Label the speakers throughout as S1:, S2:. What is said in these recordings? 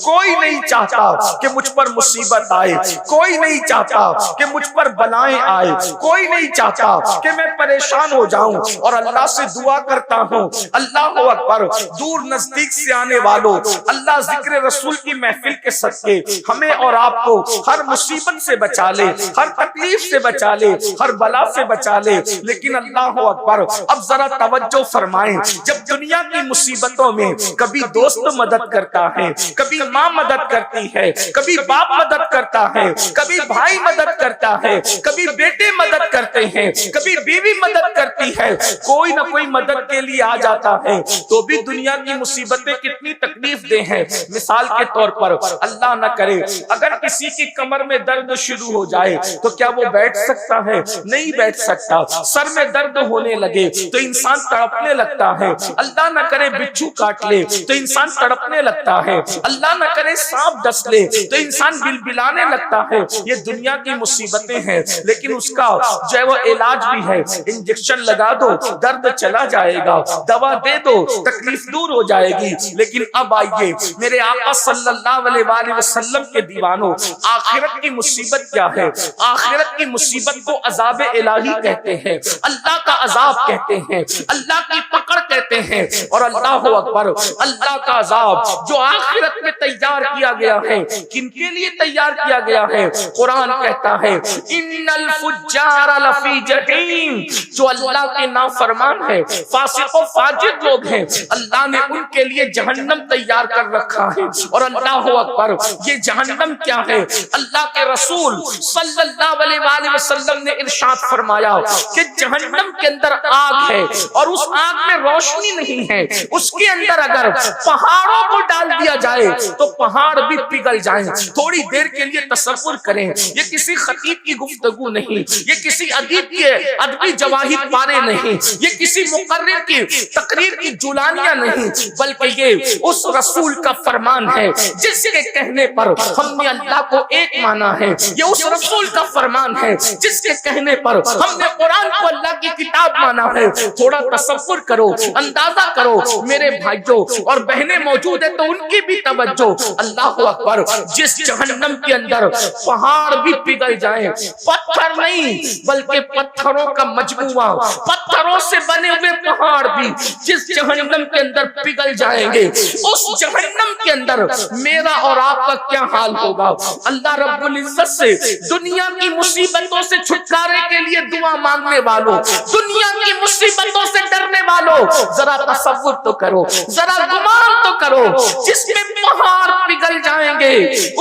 S1: کوئی نہیں چاہتا کہ مجھ پر مصیبت آئے، کوئی نہیں چاہتا کہ مجھ پر بلائیں آئے، کوئی نہیں چاہتا کہ میں پریشان ہو جاؤں، اور اللہ سے دعا کرتا ہوں اللہ اکبر دور نزدیک سے آنے والوں، اللہ ذکر رسول کی محفل کے صدقے ہمیں اور آپ کو ہر مصیبت سے بچا لے، ہر تکلیف سے بچا لے، ہر بلا سے بچا لے۔ لیکن اللہ اکبر اب ذرا توجہ فرمائیں، جب دنیا کی مصیبتوں میں کبھی دوست مدد کرتا ہے، کبھی ماں مدد کرتی ہے، کبھی باپ مدد کرتا ہے، کبھی بھائی مدد کرتا ہے، کبھی بیٹے مدد کرتے ہیں، کبھی بیوی مدد کرتی ہے، کوئی نہ کوئی مدد کے لیے آ جاتا ہے، تو بھی دنیا کی مصیبتیں کتنی تکلیف دہ ہیں۔ مثال کے طور پر اللہ نہ کرے اگر کسی کی کمر میں درد شروع ہو جائے تو کیا وہ بیٹھ سکتا ہے؟ نہیں بیٹھ سکتا۔ سر میں درد ہونے لگے تو انسان تڑپنے لگتا ہے۔ اللہ نہ کرے بچھو کاٹ لے تو انسان تڑپنے لگتا ہے۔ اللہ نہ کرے سانپ ڈس لے تو انسان بلبلانے لگتا ہے۔ یہ دنیا کی مصیبتیں ہیں، لیکن اس کا جو ہے وہ علاج بھی ہے۔ انجیکشن لگا دو درد چلا جائے گا، دوا دے دو تکلیف دور ہو جائے گی۔ لیکن اب آئیے میرے آقا صلی اللہ علیہ وآلہ وسلم کے دیوانوں، آخرت کی مصیبت کیا ہے؟ آخرت کی مصیبت کو عذاب الہی کہتے ہیں، اللہ کا عذاب کہتے ہیں، اللہ کی پکڑ کہتے ہیں۔ اور اللہ اکبر اللہ کا عذاب جو آخرت میں تیار کیا گیا ہے، کن کے لیے تیار کیا گیا ہے؟ قرآن کہتا ہے ان الفجار لفی جحیم، جو اللہ کے نافرمان ہے، فاسق و فاجر لوگ ہیں، اللہ نے ان کے لیے جہنم تیار کر رکھا ہے۔ اور اللہ اکبر یہ جہنم کیا ہے؟ اللہ کے رسول صلی اللہ علیہ وآلہ وسلم نے ارشاد فرمایا کہ جہنم کے اندر آگ ہے، اور اس آگ میں روشنی نہیں ہے، اس کے اندر اگر پہاڑوں کو ڈال دیا جائے تو پہاڑ بھی پگھل جائیں۔ تھوڑی دیر کے لیے تصور کریں، یہ کسی خطیب کی گفتگو نہیں، یہ کسی ادیب کے ادبی جواہر پارے نہیں، یہ کسی مقرر کی تقریر کی جولانیاں نہیں، بلکہ یہ اس رسول کا فرمان ہے جس کے کہنے پر ہم نے اللہ کو ایک مانا ہے۔ یہ اس رسول کا فرمان ہے جس کے کہنے پر ہم نے قرآن کو اللہ کی کتاب مانا ہے۔ تھوڑا تصور کرو، اندازہ کرو میرے بھائیوں اور بہنیں موجود ہیں تو ان کی بھی توجہ۔ اللہ اکبر جس جہنم کے اندر پہاڑ بھی پگھل جائیں، پتھر نہیں بلکہ پتھروں کا مجموعہ، پتھروں سے بنے ہوئے پہاڑ بھی جس جہنم کے اندر پگھل جائیں گے، اس جہنم کے اندر میرا اور آپ کا کیا حال ہوگا؟ اللہ رب العزت سے دنیا کی مصیبتوں سے چھٹکارے کے لیے دعا مانگنے والوں، دنیا کی مصیبتوں سے ڈرنے والوں، ذرا تصور تو کرو، ذرا گمان تو کرو، جس میں پہاڑ پگھل جائیں گے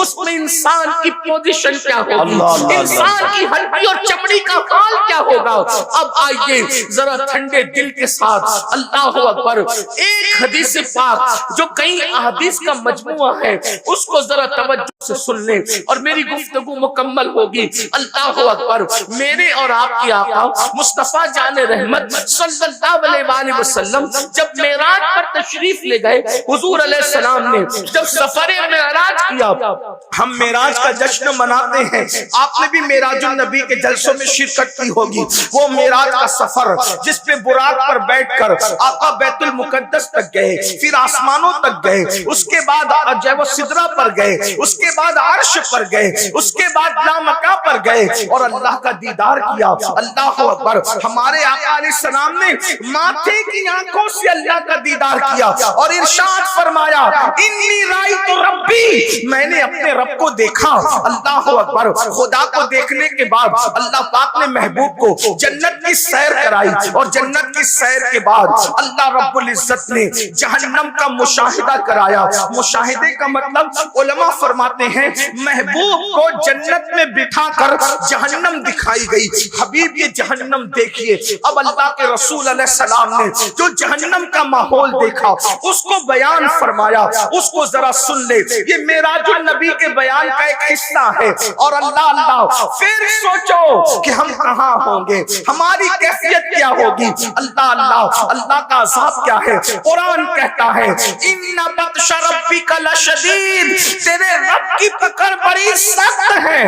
S1: اس میں انسان کی پوزیشن کیا ہوگی، انسان کی ہڈی اور چمڑی کا حال کیا ہوگا۔ اب آئیے ذرا ٹھنڈے دل کے ساتھ اللہ اکبر ایک حدیث پاک جو کئی احادیث کا مجموعہ ہے اس کو ذرا توجہ سے سن لیں اور میری گفتگو مکمل ہوگی۔ اللہ اکبر میرے اور آپ کی آقا مصطفیٰ جان رحمت صلی اللہ علیہ وآلہ وسلم جب معراج پر تشریف لے گئے، حضور علیہ السلام نے جب سفر معراج کیا، ہم معراج کا جشن مناتے ہیں، آپ نے بھی معراج النبی کے جلسوں میں شرکت کی ہوگی۔ وہ معراج کا سفر جس پہ براق پر بیٹھ کر آقا بیت المقدس تک گئے، پھر آسمانوں تک گئے، اس کے بعد جو وہ سدرہ پر گئے، اس کے بعد عرش پر گئے، اس کے بعد لامکہ پر گئے اور اللہ کا دیدار کیا۔ اللہ اکبر ہمارے آقا علیہ السلام نے ماتھے کی آنکھوں سے اللہ کا دیدار کیا اور ارشاد فرمایا انی رأیت ربی، میں نے اپنے رب کو دیکھا۔ اللہ اکبر خدا کو دیکھنے کے بعد اللہ پاک نے محبوب کو جنت کی سیر کرائی اور جنت کی سیر کے بعد اللہ رب العزت نے جہنم کا مشاہدہ کرایا۔ مشاہدے کا مطلب علماء فرماتے ہیں محبوب کو جنت میں بٹھا کر جہنم دکھائی گئی۔ حبیب یہ جہنم دیکھیے۔ اب اللہ کے رسول علیہ السلام نے جو جہنم کا ماحول دیکھا اس کو بیان فرمایا، اس کو ذرا سن لے۔ یہ معراج النبی کے بیان کا ایک حصہ ہے اور اللہ پھر سوچو کہ ہم کہاں ہوں گے، ہماری کیفیت کیا ہوگی۔ اللہ کا عذاب کیا ہے؟ قرآن کہتا ہے ان بطش ربک لشدید، تیرے رب کی پکڑ بڑی سخت ہے۔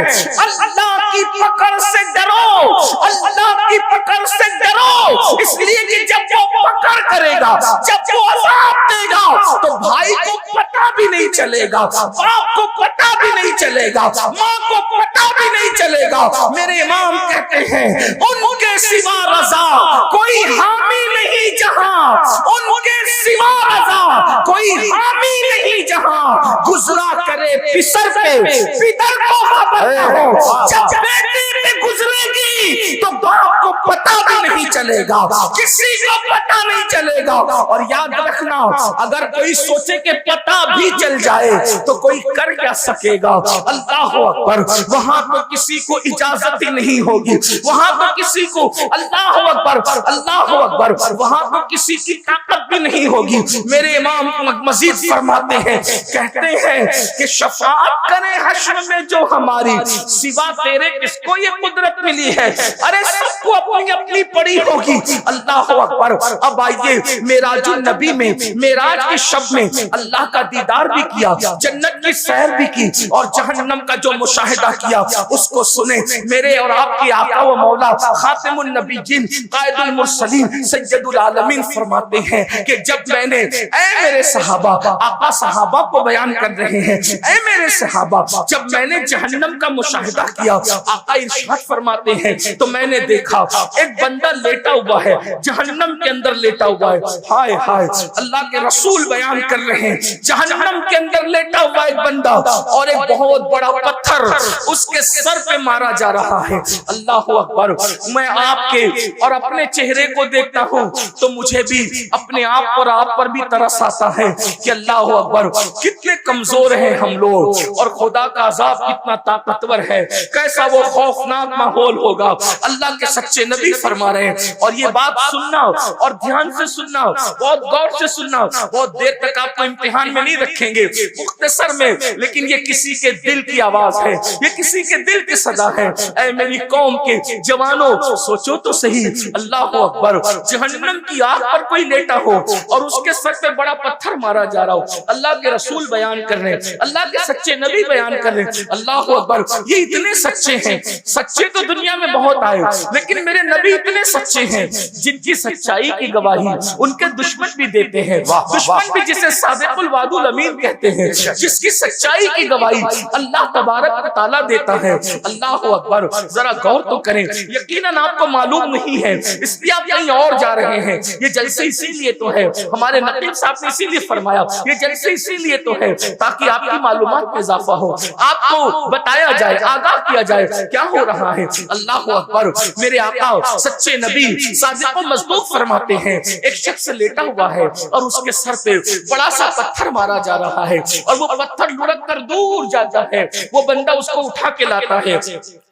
S1: اللہ کی پکڑ سے ڈرو، اللہ کی پکڑ سے ڈرو، اس لیے کہ جب وہ پکڑ کرے گا، جب وہ عذاب دے گا تو بھائی کو پتہ بھی نہیں چلے گا باپ کو پتا بھی نہیں چلے گا, ماں کو پتا بھی نہیں چلے گا. میرے امام کہتے ہیں ان کے سوا رضا کوئی حامی نہیں جہاں, ان کے سوا رضا کوئی حامی نہیں جہاں. گزرا کرے پسر پہ پدر کو خبر نہ ہو, جب بیٹی پہ گزرے گی تو باپ کو پتا بھی نہیں چلے گا, کسی کو پتا نہیں چلے گا. اور یاد رکھنا اگر کوئی سوچے کہ پتا بھی چل جائے تو کوئی کر کیا سکے گا. اللہ اکبر, وہاں تو کسی کو اجازت ہی نہیں ہوگی, وہاں تو کسی کو, اللہ اکبر اللہ اکبر, وہاں تو کسی کی طاقت بھی نہیں ہوگی. میرے امام مزید فرماتے ہیں, کہتے ہیں کہ شفاعت کرے حشر میں جو ہماری, سوا تیرے کس کو یہ قدرت ملی ہے. ارے سب کو اپنی اپنی پڑی ہوگی. اللہ اکبر. اب آئیے معراج النبی میں, معراج کی شب میں اللہ کا دیدار بھی کیا, جنت کی سیر بھی کی, اور جہنم کا جو مشاہدہ کیا اس کو سنے. میرے اور آپ کی آقا و مولا خاتم النبیین قائد المرسلین سید العالمین فرماتے ہیں کہ جب میں نے, اے میرے صحابہ, آقا صحابہ کو بیان کر رہے ہیں, اے میرے صحابہ, جب میں نے جہنم کا مشاہدہ کیا, آقا ارشاد فرماتے ہیں تو میں نے دیکھا ایک بندہ لیٹا ہوا ہے, جہنم کے اندر لیٹا ہوا ہے. ہائے ہائے, اللہ کے رسول بیان کر رہے ہیں جہنم کے اندر لیٹا ہوا ایک بندہ, اور ایک بہت بڑا پتھر اس کے سر پہ مارا جا رہا ہے. اللہ اکبر. میں آپ کے اور اپنے چہرے کو دیکھتا ہوں تو مجھے بھی اپنے آپ اور آپ پر بھی ترس آتا ہے کہ اللہ اکبر, کتنے کمزور ہیں ہم لوگ, اور خدا کا عذاب کتنا طاقتور ہے, کیسا وہ خوفناک ماحول ہوگا. اللہ کے سچے نبی فرما رہے ہیں, اور یہ بات سننا اور دھیان سے سننا, بہت غور سے سننا, بہت دیر تک آپ کو امتحان میں نہیں رکھیں گے, مختصر میں, لیکن یہ کسی کے دل کی آواز ہے, یہ کسی کے دل کی صدا ہے. اے میری قوم کے جوانوں, سوچو تو صحیح. اللہ اکبر. جہنم کی آگ پر کوئی لیٹا ہو اور اس کے سر پہ بڑا پتھر مارا جا رہا ہو, اللہ کے رسول بیان کر رہے ہیں, اللہ کے سچے نبی بیان کر رہے ہیں. اللہ اکبر. یہ اتنے سچے ہیں, سچے تو دنیا میں بہت آئے, لیکن میرے نبی اتنے سچے ہیں جن کی سچائی کی گواہی ان کے دشمن بھی دیتے ہیں. دشمن بھی جسے صادق الوعد الامین کہتے ہیں, جس کی سچائی کی گواہی اللہ تبارک و تعالیٰ دیتا ہے. اللہ اکبر. ذرا غور تو کریں, یقیناً آپ کو معلوم نہیں ہے, اس لیے آپ کہیں اور جا رہے ہیں. یہ جلسے اسی لیے تو ہے, ہمارے نقیب صاحب نے اسی لیے فرمایا یہ جلسے اسی لیے تو ہے تاکہ آپ کی معلومات میں اضافہ ہو, آپ کو بتایا جائے, آگاہ کیا جائے کیا ہو رہا ہے. اللہ اکبر. میرے آقا سچے نبی صادق و مصدوق فرماتے ہیں, ایک شخص لیٹا ہوا ہے اور اس کے سر پہ بڑا سا پتھر مارا جا رہا ہے, اور وہ پتھر لڑک کر دور جاتا ہے. وہ بندہ اس کو اٹھا کے لاتا ہے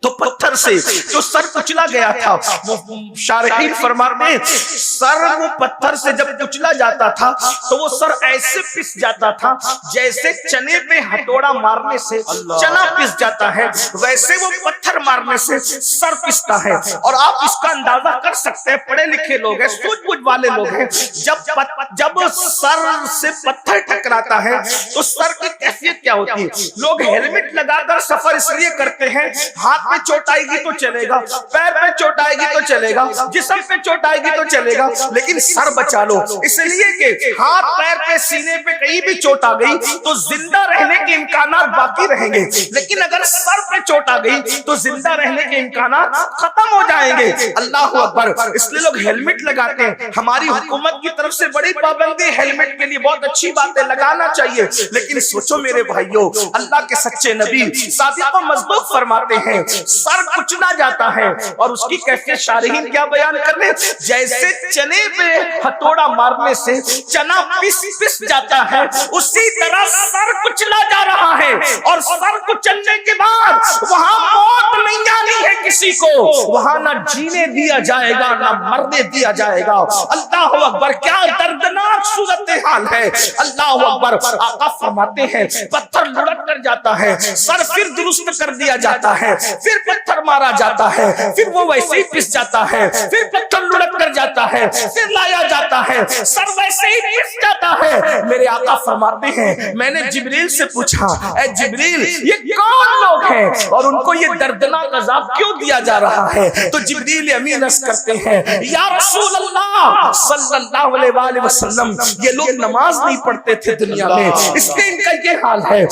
S1: تو پتھر سے جو سر کچلا گیا تھا, وہ شارحین فرماتے ہیں سر وہ پتھر سے جب کچلا جاتا تھا تو وہ سر ایسے پس جاتا تھا جیسے چنے پہ ہتھوڑا مارنے سے چنا پس جاتا ہے, ویسے وہ پتھر مارنے سے سر پستا ہے. اور آپ اس کا اندازہ کر سکتے ہیں, پڑھے لکھے لوگ ہیں, سوچ بوجھ والے لوگ ہیں, جب سر سے پتھر ٹکراتا ہے تو سر کی کیفیت کیا ہوتی ہے. لوگ ہیلمٹ لگا کر سفر اس لیے کرتے ہیں, ہاتھ پہ چوٹ آئے گی تو چلے گا, پیر پہ چوٹ آئے گی تو چلے گا, جسم پہ چوٹ آئے گی تو چلے گا, لیکن سر بچا لو, اس لیے کہ ہاتھ پیر پہ سینے پہ کہیں بھی چوٹ آ گئی تو زندہ رہنے کے امکانات باقی رہیں گے, لیکن اگر سر پہ چوٹ آ گئی تو زندہ رہنے کے امکانات ختم ہو جائیں گے. اللہ اکبر. اس لیے لوگ ہیلمٹ لگاتے ہیں. ہماری حکومت کی طرف سے بڑی پابندی ہیلمٹ کے لیے, بہت اچھی بات ہے, لگانا چاہیے, لیکن سوچو میرے بھائیوں, اللہ کے سچے نبی صادق و مصدوق فرماتے ہیں سر کچلا جاتا ہے اور اس کی کیفیت شارحین کیا بیان کر رہے ہیں, جیسے چنے پہ ہتھوڑا مارنے سے چنا پس جاتا ہے, اسی طرح سر کچلا جا رہا ہے. اور سر کچلنے کے بعد وہاں موت نہیں آنی ہے کسی کو, وہاں نہ جینے دیا جائے گا نہ مرنے دیا جائے گا. اللہ اکبر. کیا دردناک صورتحال ہے. اللہ اکبر. آقا فرماتے ہیں پتھر لڑک کر جاتا ہے, سر پھر درست کر دیا جاتا ہے, پھر پتھر مارا جاتا ہے, پھر وہ ویسے ہی پس جاتا ہے, پھر پتھر لڑک کر جاتا ہے, پھر لایا جاتا ہے, سر ویسے ہی پس جاتا ہے. میرے آقا فرماتے ہیں میں نے جبریل سے پوچھا, اے جبریل یہ کون لوگ ہیں اور ان کو یہ دردناک عذاب کیوں دیا جا رہا ہے؟ تو جبریل امین عرض کرتے ہیں یا رسول اللہ صلی اللہ علیہ وآلہ وسلم, یہ لوگ نماز نہیں پڑھتے تھے دنیا میں, اس لیے ان کا یہ حال ہے.